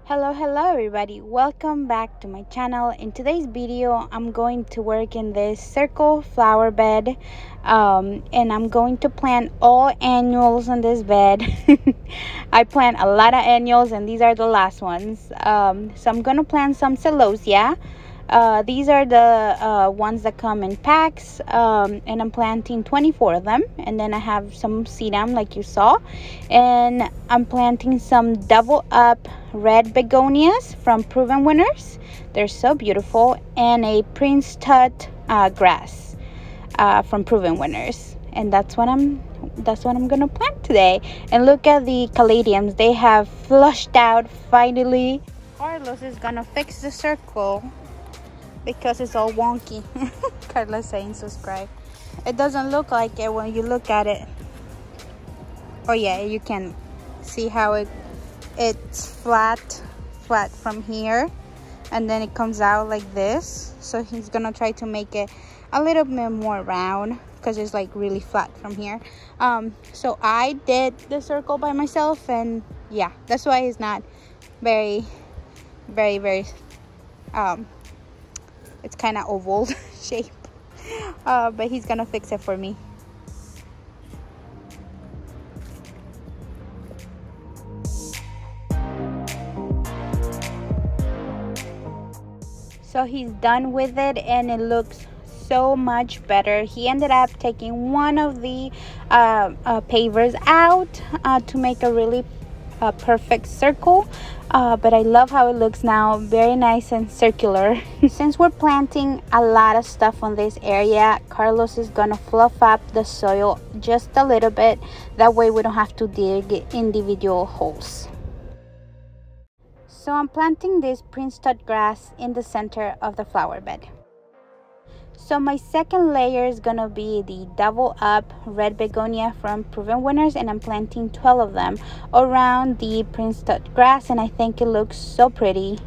Hello everybody, welcome back to my channel. In today's video I'm going to work in this circle flower bed, and I'm going to plant all annuals on this bed. I plant a lot of annuals and these are the last ones. So I'm going to plant some celosia. These are the ones that come in packs, and I'm planting 24 of them. And then I have some sedum like you saw, and I'm planting some double up red begonias from Proven Winners. They're so beautiful, and a Prince Tut grass from Proven Winners. And that's what I'm gonna plant today. And look at the caladiums, they have flushed out finally. Carlos is gonna fix the circle because it's all wonky. Carlos saying subscribe. It doesn't look like it when you look at it. Oh yeah, you can see how it's flat from here, and then it comes out like this. So he's gonna try to make it a little bit more round because it's like really flat from here. So I did the circle by myself, and yeah, that's why it's not very it's kind of oval shape, but he's gonna fix it for me. So he's done with it and it looks so much better. He ended up taking one of the pavers out to make a really perfect circle, but I love how it looks now, very nice and circular. Since we're planting a lot of stuff on this area, Carlos is gonna fluff up the soil just a little bit, that way we don't have to dig individual holes. So I'm planting this Prince Tut grass in the center of the flower bed. So my second layer is gonna be the double up red begonia from Proven Winners, and I'm planting 12 of them around the Prince Tut grass, and I think it looks so pretty.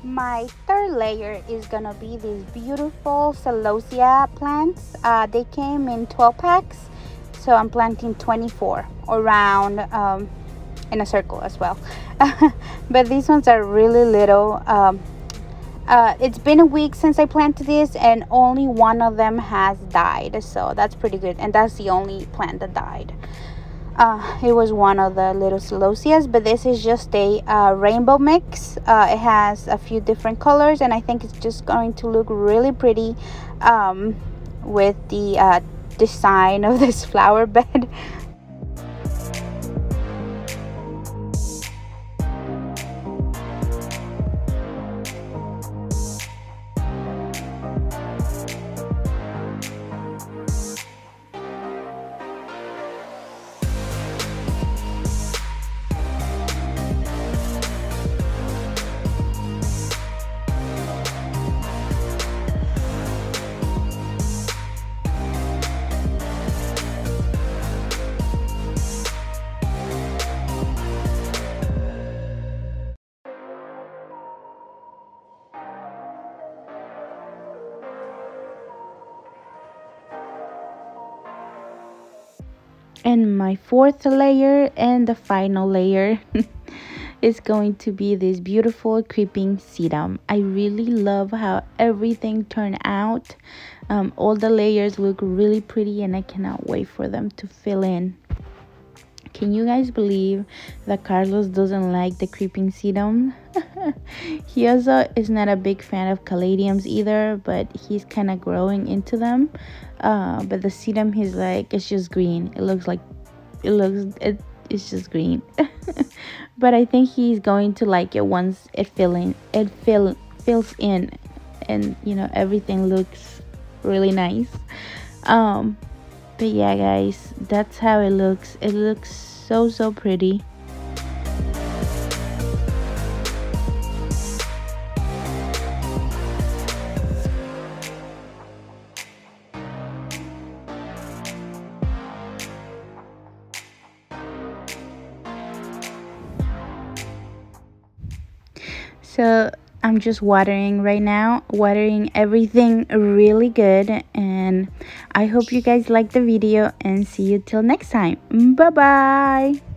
My third layer is gonna be these beautiful celosia plants. They came in 12 packs, so I'm planting 24 around in a circle as well. But these ones are really little. It's been a week since I planted this and only one of them has died, so that's pretty good, and that's the only plant that died. It was one of the little celosias, but this is just a rainbow mix. It has a few different colors, and I think it's just going to look really pretty with the design of this flower bed. And my fourth layer and the final layer is going to be this beautiful creeping sedum. I really love how everything turned out. All the layers look really pretty, and I cannot wait for them to fill in. Can you guys believe that Carlos doesn't like the creeping sedum? He also is not a big fan of caladiums either, but he's kind of growing into them. But the sedum, he's like, it's just green. It's just green. But I think he's going to like it once it fills in, and you know, everything looks really nice. But yeah guys, that's how it looks. It looks so pretty. So I'm just watering right now, watering everything really good. And I hope you guys like the video, and see you till next time. Bye bye.